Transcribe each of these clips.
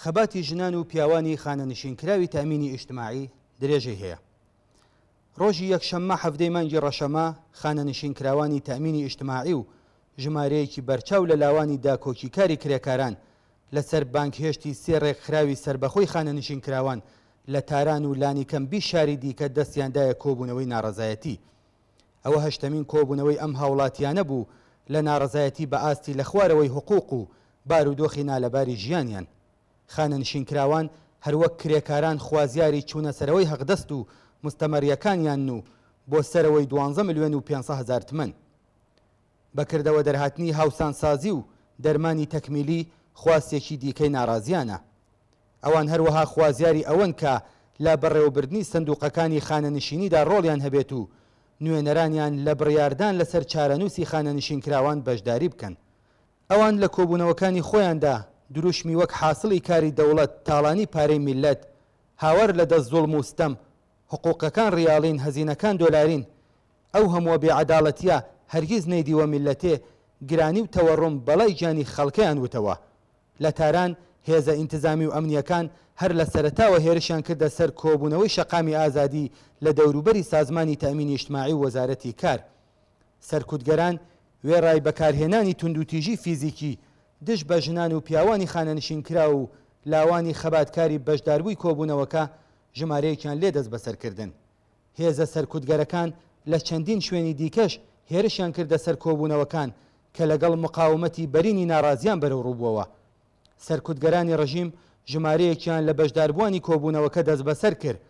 خەباتی ژنان و پیاوانی خانەنشینکراوی تامینی ئیجتیماعی درێژەی هەیە. ڕۆژی یەکشەممە هەفتەی مانگی ڕەشەمە خانەنشینکراوانی تامینی ئیجتیماعی و ژمارەیەکی بەرچاو لە لاوانی داکۆکیکاری کرێکاران لەسەر بانکهێشتی سێ ڕێکخراوی سربەخۆی خانەنشینکراوان لە تاران و لانیکەم 20 شاری دیکە دەستیاندایە کۆبوونەوەی ناڕەزایەتی. ئەوە هەشتمین کۆبوونەوەی ئەم هاوڵاتیانە بوو لە ناڕەزایەتی بە ئاستی لە خوارەوەی حقوق و بارودۆخی نالەباری ژیانیان. خانەنشینکراوان هەروەک کرێکاران خوازیاری چوونەسەرەوەی هەقدەست و مستەمەریەکانیان و بۆ سەرەوەی 12,500,000 تمەن. بەکردەوە دەرهاتنی هاوسانسازی و دەرمانی تەکمیلی خواستێکی دیکەی ناڕازیانە. ئەوان هەروەها خوازیاری ئەوەن کە لە بەڕێوەبردنی سندوقەکانی خانەنشینیدا ڕۆڵیان هەبێت و نوێنەرانیان لە بڕیاردان لەسەر چارەنووسی خانەنشینکراوان بەشداری بکەن. ئەوان لە کۆبوونەوەکانی خۆیاندا دروشمی وەک حاصڵی کاری دەوڵەت، تاڵانی پارەی میلەت، هاوەر لە دەست زوڵم و ستەم، حقوقەکان ڕیاڵین، هەزینەکان دۆلارین، ئەو هەمووە بێعەداڵەتیە هەرگیز نەیدیوە میلەتێ گرانی و تەوەڕوم بەڵای گیانی خەڵکەیان وتەوە. لە تاران هێزە ئینتزامی و ئەمنیەکان هەر لە سەرەتاوە هێرشیان کردە سەر کۆبوونەوەی شەقامی ئازادی لە دەوروبەری سازمانی تامینی ئیجتیماعی و وەزارەتی کار. سەرکوتگەران وێڕای بەکارهێنانی توندوتیژی فیزیکی دژ بە ژنان و پیاوانی خانەنشینکرا و لاوانی خەباتکاری بەشداربووی کۆبوونەوەکە ژمارەیەکیان لێ دەست بەسەرکردن. هێزە سەرکوتگەرەکان لە چەندین شوێنی دیکەش هێرشیان کردە سەر کۆبوونەوەکان کە لەگەڵ مقاومەتی بەرینی ناڕازیان بەرەو ڕووبووەوە. سەرکوتگەرانی ڕژیم ژمارەیەکیان لە بەشداربووانی کۆبوونەوەکە دەست بەسەر کرد،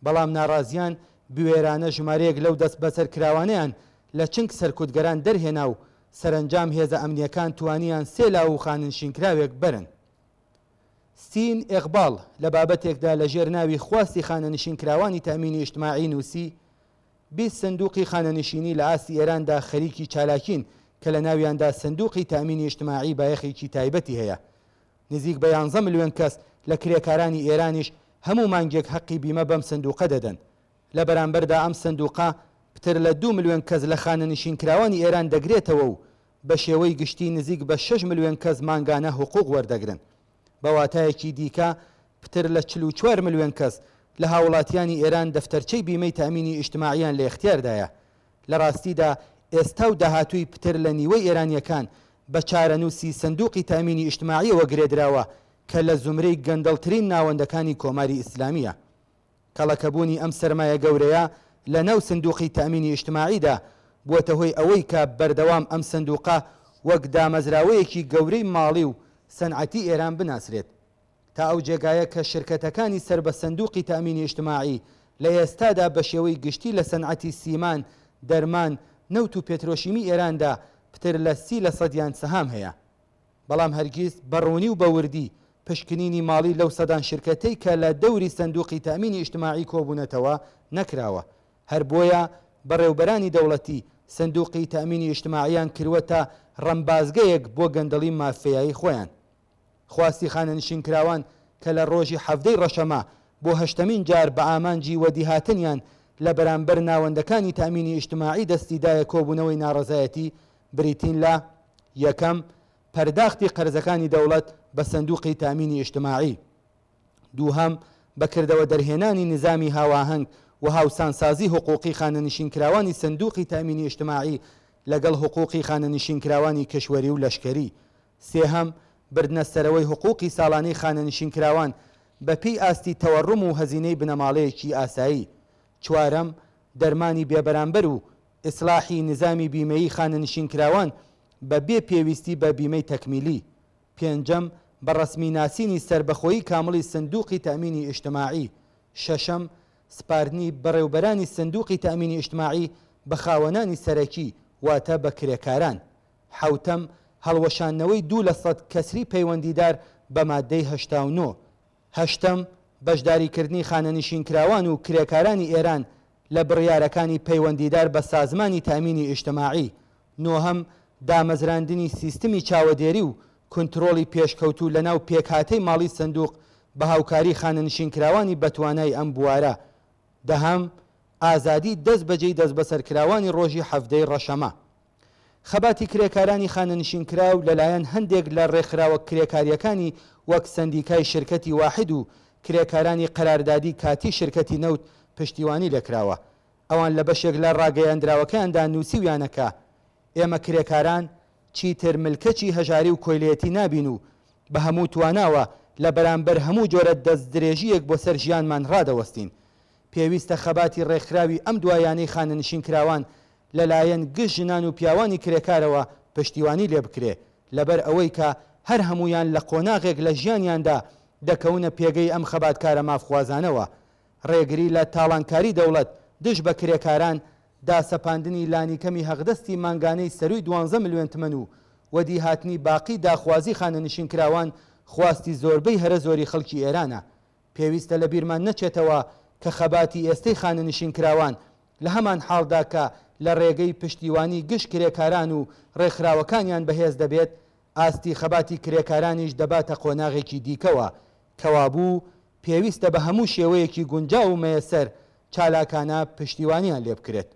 بەڵام ناڕازیان بوێرانە ژمارەیەک لەو دەست بەسەر کراوانیان لە چنگ سەرکوتگەران دەرهێنا و سەرنجام هێزە ئەمنیەکان توانیان سێلا و خانەنشینکراوێک بەرن. سین ئێقباڵ لە بابەتێکدا لە ژێر ناوی خواستی خانەنشینکراوانی تامینی ئیجتیماعی نووسی 20 سندوقی خانەنشینی لە ئاستی ئێراندا خەریکی چالاکین کە لە ناویاندا سندوقی تامینی ئیجتیماعی بایەخێکی تایبەتی هەیە. نزیک بە 11 ملیۆن کەس لە کرێکارانی ئێرانیش هەموو مانگێک حەقی بیمە بەم سندوقە دەدەن. لە بەرامبەردا ئەم سندوقە پتر لە 2 ملیۆن کەس لە خانەنشینکراوانی ئێران دەگرێتەوە و بە شێوەی گشتی نزیک بە 6 ملیۆن کەس مانگانە حقوق وەردەگرن. بە واتایەکی دیکە پتر لە 44 ملیۆن کەس لە هاوڵاتیانی ئێران دەفتەرچەی بیمەی تامینی ئیجتیماعیان لە اختیاردایە. لە ڕاستیدا ئێستا و داهاتووی پتر لە نیوەی ئێرانیەکان بە چارەنووسی سندوقی تامینی ئیجتیماعیەوە گرێدراوە کە لە زومرەی گەندەڵترین ناوەندەکانی کۆماری ئیسلامیە. کەڵەکەبوونی ئەم سەرمایە گەورەیە لە ناو سندوقی تامینی ئیجتیماعیدا بووەتە هۆی ئەوەی کە بەردەوام ئەم سندوقە وەک دامەزراوەیەکی گەورەی ماڵی و سەنعەتی ئێران بناسرێت. تا ئەو جێگایە کە شرکەتەکانی سەر بە سندوقی تامینی ئیجتیماعی لە ئێستادا بە شێوەی گشتی لە سەنعەتی سیمان، دەرمان، نەوت و پێترۆشیمی ئێراندا پتر لە 30% سەهام هەیە. بەڵام هەرگیز بەڕوونی و بەوردی پشکنینی ماڵی لەو سەدان شرکەتەی کە لە دەوری سندوقی تامینی ئیجتیماعی کۆبوونەتەوە نەکراوە. هەر بۆیە بەڕێوبەرانی دەوڵەتی سندوقی تامینی ئیجتیماعیان کردوەتە ڕەمبازگەیەک بۆ گەندەڵی مافیایی خۆیان. خواستی خانەنشینکراوان کە لە ڕۆژی هەفتەی ڕەشەمە بۆ هەشتمین جار بە ئامانجی وەدیهاتنیان لە بەرامبەر ناوەندەکانی تامینی ئیجتیماعی دەستیدایە کۆبوونەوەی ناڕەزایەتی بریتین لە: یەکەم، پەرداختی قەرزەکانی دەوڵەت بە سندوقی تامینی ئیجتیماعی. دووهەم، بەکردەوە دەرهێنانی نظامی هاواهەنگ و هاوسانسازی حقوقی خانەنشینکراوانی سندوقی تامینی ئیجتیماعی لەگەڵ حقوقی خانەنشینکراوانی کشوەری و لەشکەری. سێهەم، بردنە سەرەوەی حقوقی ساڵانەی خانەنشینکراوان بە پێی ئاستی تەوەڕوم و هەزینەی بنەماڵەیەکی ئاسایی. چوارەم، دەرمانی بێبەرامبەر و ئیسلاحی نظامی بیمەیی خانەنشینکراوان بە بێ پێویستی بە بیمەی تەکمیلی. پێنجەم، بە ڕەسمی ناسینی سربەخۆیی کامڵی سندوقی تامینی ئیجتیماعی. شەشەم، سپاردنی بەڕێوبەرانی سندوقی تامینی ئیجتیماعی بە خاوەنانی سەرەکی واتە بە کرێکاران. حەوتەم، هەڵوەشانەوەی 2% کەسری پەیوەندیدار بە مادەی 89. هەشتەم، بەشداریکردنی خانەنشینکراوان و کرێکارانی ئێران لە بڕیارەکانی پەیوەندیدار بە سازمانی تامینی ئیجتیماعی. نۆهەم، دامەزراندنی سیستمی چاوەدێری و کنترۆڵی پێشکەوتو لە ناو پێکهاتەی ماڵی سندوق بە هاوکاری خانەنشینکراوانی بەتوانای ئەم بوارە. دەهەم، ئازادی دەست بەجێی دەست بەسەرکراوانی ڕۆژی هەفتەی ڕەشەمە. خەباتی کرێکارانی خانەنشینکراو لەلایەن هەندێک لە ڕێکخراوە کرێکاریەکانی وەک سەندیکای شرکەتی واحد و کرێکارانی قەراردادی کاتی شرکەتی نەوت پشتیوانی لەکراوە. ئەوان لە بەشێک لە ڕاگەیاندراوەکەیاندا نووسیویانەکە ئێمە کرێکاران چیتر ملکەچی هەژاری و کۆیلەتی نابین و بە هەموو تواناوە لە بەرامبەر هەموو جۆرە دەست درێژیەک بۆ سەر ژیانمان ڕادەوەستین. پێویستە خەباتی ڕێکخراوی ئەم دوایانەی خانەنشینکراوان لەلایەن گشت ژنان و پیاوانی کرێکارەوە پشتیوانی لێ بکرێ لەبەر ئەوەی کە هەر هەمویان لە قۆناغێک لە ژیانیاندا دەکەونە پێگەی ئەم خەباتکارە مافخوازانەوە. ڕێگری لە تاڵانکاری دەوڵەت دش بە کرێکاران داسەپاندنی لانیکەمی هەغدەستی مانگانەی سەروی 12 ملیۆن تمەن و وەدی هاتنی باقی داخوازی خانەنشینکراوان خواستی زۆربەی هەرە زۆری خەڵکی ئێرانە. پێویستە لە بیرمان نەچێتەوە کە خەباتی ئێستەی خانەنشینکراوان لە هەمان حاڵدا کە لە ڕێگەی پشتیوانی گشت کرێکاران و ڕێکخراوەکانیان بەهێز دەبێت، ئاستی خەباتی کرێکارانیش دەباتە قۆناغێکی دیکەوە کەوابوو پێویستە بە هەموو شێوەیەکی گونجاو و مەیەسەر چالاکانە پشتیوانیان لێ بکرێت.